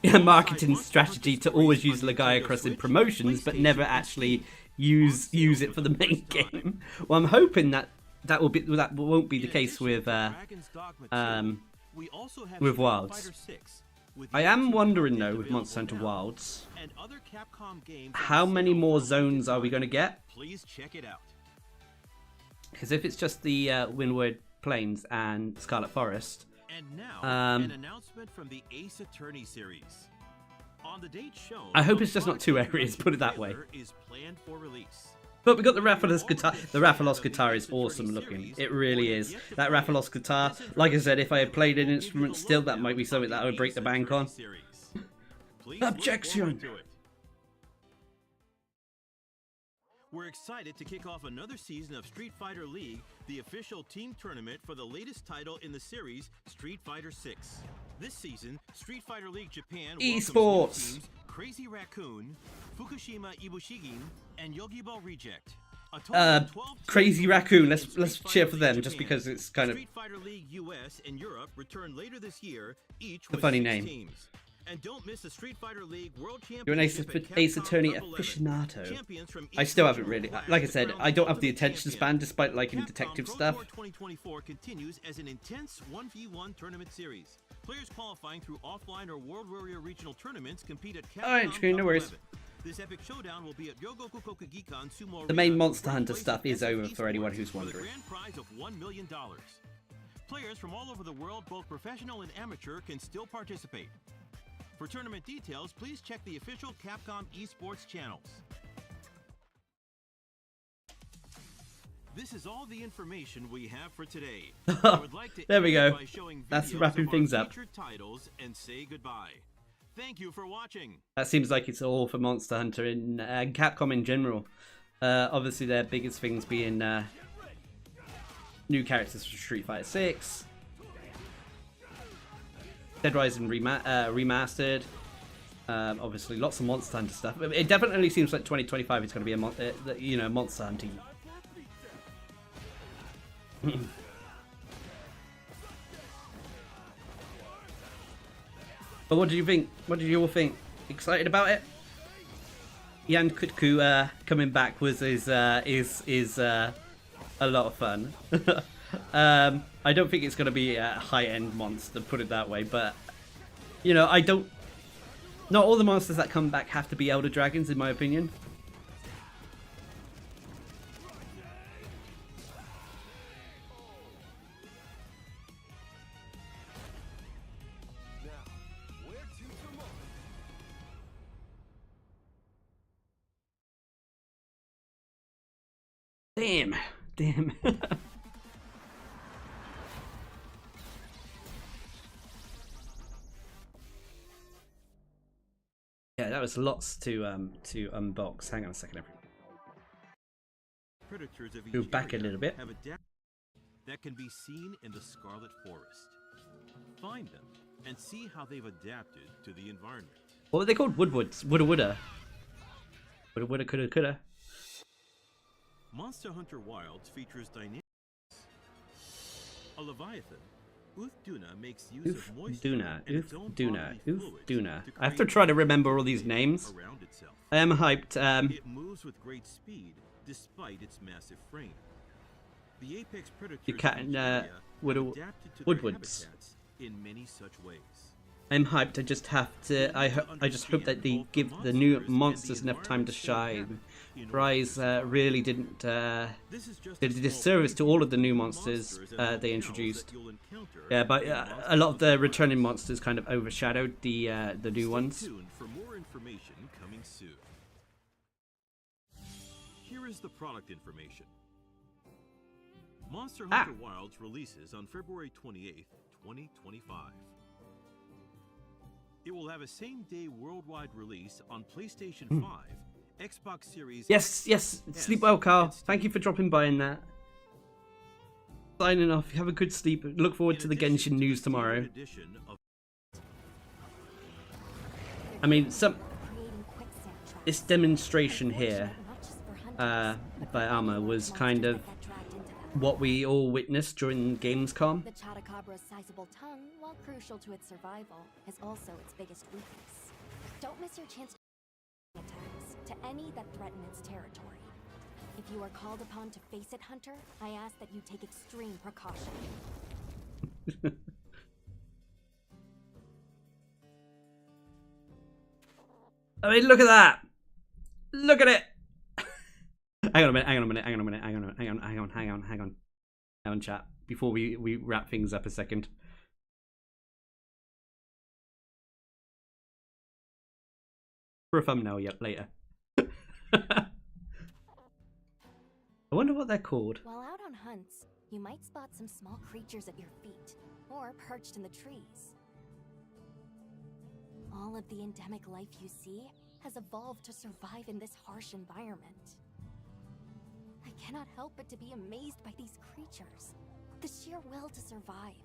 marketing strategy to always use Legaia Cross in promotions, but never actually use it for the main game. Well, I'm hoping that won't be the case with Wilds. I am wondering though, with Monster Hunter Wilds, how many more zones are we going to get? Please check it out. Because if it's just the Windward Plains and Scarlet Forest, And now, an announcement from the Ace Attorney series. On the date shown, I hope it's just not 2 areas, put it that way. Is planned for release. But we got the Rathalos guitar. The Rathalos guitar is awesome looking. It really is. That Rathalos guitar, like I said, if I had played an instrument still, that might be something that I would break the bank on. Objection! We're excited to kick off another season of Street Fighter League, the official team tournament for the latest title in the series, Street Fighter 6. This season, Street Fighter League Japan welcomes new teams Crazy Raccoon, Fukushima Ibushigin, and Yogibo Reject. Crazy Raccoon. Let's cheer for them, just because it's kind of Street Fighter League US and Europe return later this year, each the with funny 6 name. teams. And don't miss the Street Fighter League World You're an Championship Ace Attorney aficionado. I still haven't really, like I said, I don't have the attention span despite liking detective stuff. 2024 continues as an intense 1v1 tournament series. Players qualifying through offline or World Warrior regional tournaments compete at Capcom. Alright, screen, no worries. This epic showdown will be at Ryogoku Kokugikan Sumo The main Arena, Monster Hunter birthplace stuff of is over SNK for anyone Sports, who's with a wondering. grand prize of $1 million. Players from all over the world, both professional and amateur, can still participate. For tournament details, please check the official Capcom esports channels. This is all the information we have for today. I would like to There we end go. by showing That's videos wrapping of our things up. featured titles and say goodbye. Thank you for watching. That seems like it's all for Monster Hunter and Capcom in general. Obviously, their biggest things being new characters for Street Fighter 6, Dead Rising remastered. Obviously, lots of Monster Hunter stuff. It definitely seems like 2025 is going to be a Monster Hunting. But what did you think? What did you all think? Excited about it? Yan Kutku coming back is a lot of fun. I don't think it's going to be a high-end monster, put it that way. But you know, not all the monsters that come back have to be Elder Dragons, in my opinion. Damn. Yeah, that was lots to unbox. Hang on a second, everyone. Predators of Go each back a area little bit. have that can be seen in the Scarlet Forest. Find them and see how they've adapted to the environment. What were they called? Woodwoods. Woulda. Woulda, coulda. Monster Hunter Wilds features dynamic. A Leviathan, Duna makes use of moisture and its own bodily fluids to I have to try to remember all these names. around itself. I am hyped. It moves with great speed despite its massive frame. The apex predators You cat of and each area have adapted to their Woodwoods. habitats in many such ways. I'm hyped. I just have to. I just hope that they give the new monsters enough time to shine. Rise really didn't did a disservice to all of the new monsters they introduced. Yeah, but a lot of the returning monsters kind of overshadowed the new ones. Stay tuned for more information coming soon. Here is the product information. Monster Hunter Wilds releases on February 28th, 2025. It will have a same-day worldwide release on PlayStation 5, Xbox Series Yes. Sleep well, Carl. Thank you for dropping by in that. Signing off. Have a good sleep. Look forward to the Genshin news tomorrow. I mean, this demonstration here by Alma was kind of what we all witnessed during Gamescom. The Chatacabra's sizable tongue, while crucial to its survival, is also its biggest weakness. Don't miss your chance to attacks to any that threaten its territory. If you are called upon to face it, Hunter, I ask that you take extreme precaution. I mean, look at that! Look at it! Hang on, chat. Before we wrap things up a second. For a thumbnail yet later. I wonder what they're called. While out on hunts, you might spot some small creatures at your feet, or perched in the trees. All of the endemic life you see has evolved to survive in this harsh environment. I cannot help but to be amazed by these creatures. The sheer will to survive,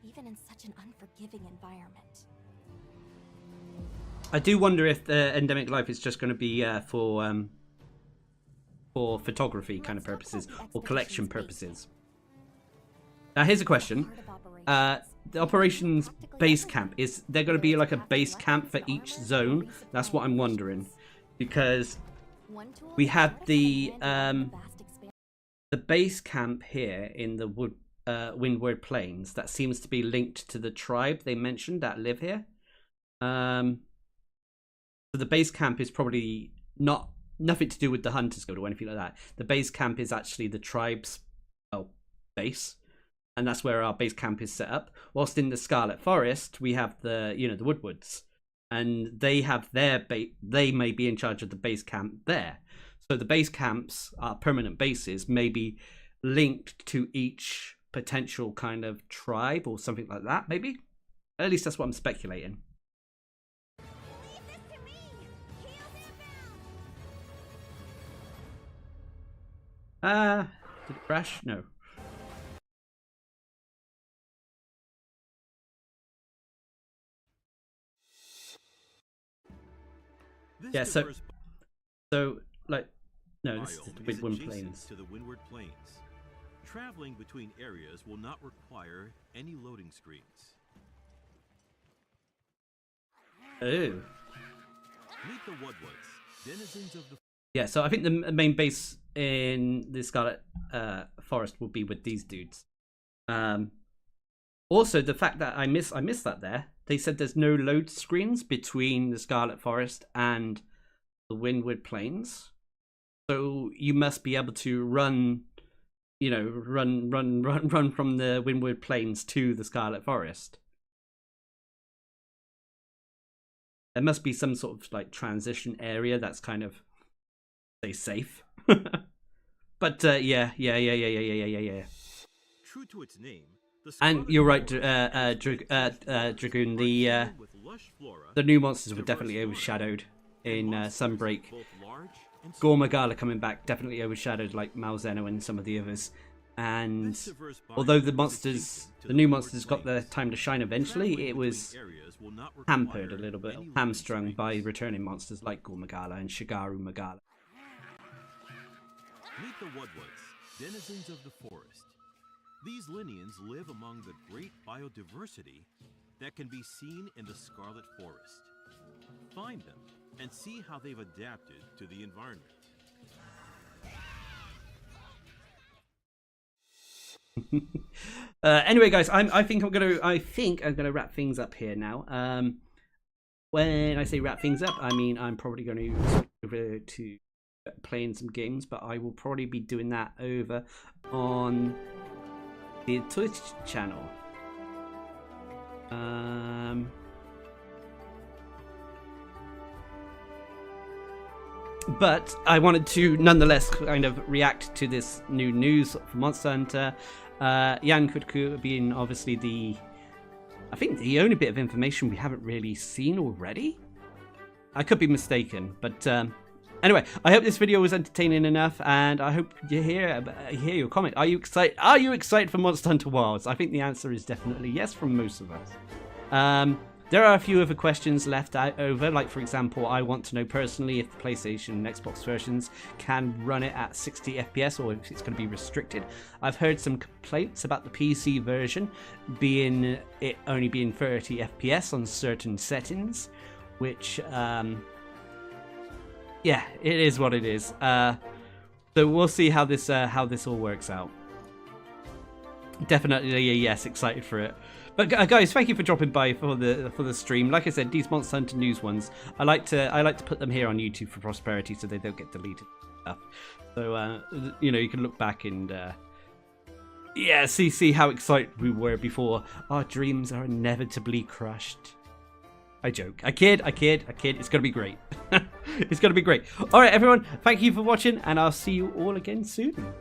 even in such an unforgiving environment. I do wonder if the endemic life is just going to be for photography kind of purposes or collection purposes. Now here's a question. The operations base camp, is there going to be like a base camp for each zone? That's what I'm wondering, because we had the base camp here in the Windward Plains that seems to be linked to the tribe they mentioned that live here. So the base camp is probably nothing to do with the Hunters Guild or anything like that. The base camp is actually the tribe's base. And that's where our base camp is set up. Whilst in the Scarlet Forest, we have the the Woodwards, and they have their they may be in charge of the base camp there. So the base camps, our permanent bases, may be linked to each potential kind of tribe or something like that. Maybe, at least that's what I'm speculating. Did it crash? No. Yeah, so like, no, this is the Windward Plains. To the Windward Plains. Traveling between areas will not require any loading screens. Oh. Meet the Woodwards, denizens of the... Yeah, so I think the main base in the Scarlet Forest will be with these dudes. Also, the fact that I missed that there. They said there's no load screens between the Scarlet Forest and the Windward Plains. So you must be able to run from the Windward Plains to the Scarlet Forest. There must be some sort of like transition area that's kind of, say, safe. But yeah. True to its name. And you're right, Dragoon. The new monsters were definitely overshadowed in Sunbreak. Gore Magala coming back definitely overshadowed like Malzeno and some of the others. And although the new monsters got their time to shine eventually, it was hampered a little bit, hamstrung by returning monsters like Gore Magala and Shigaru Magala. Meet the Woodwards, denizens of the forest. These Linians live among the great biodiversity that can be seen in the Scarlet Forest. Find them and see how they've adapted to the environment. Anyway, guys, I think I'm gonna wrap things up here now. When I say wrap things up, I mean I'm probably going to switch over to playing some games, but I will probably be doing that over on the Twitch channel. But I wanted to nonetheless kind of react to this new news for Monster Hunter. Jan Kutku being obviously I think the only bit of information we haven't really seen already. I could be mistaken, but anyway, I hope this video was entertaining enough, and I hope you hear your comment. Are you excited? Are you excited for Monster Hunter Wilds? I think the answer is definitely yes from most of us. There are a few other questions left over, like for example, I want to know personally if the PlayStation and Xbox versions can run it at 60 FPS or if it's going to be restricted. I've heard some complaints about the PC version only being 30 FPS on certain settings, which yeah, it is what it is. So we'll see how this all works out. Definitely a yes, excited for it. But guys, thank you for dropping by for the stream. Like I said, these Monster Hunter News ones, I like to put them here on YouTube for prosperity, so they don't get deleted. So you know, you can look back and yeah, see how excited we were before our dreams are inevitably crushed. I joke. I kid. It's gonna be great. It's gonna be great. All right, everyone. Thank you for watching, and I'll see you all again soon.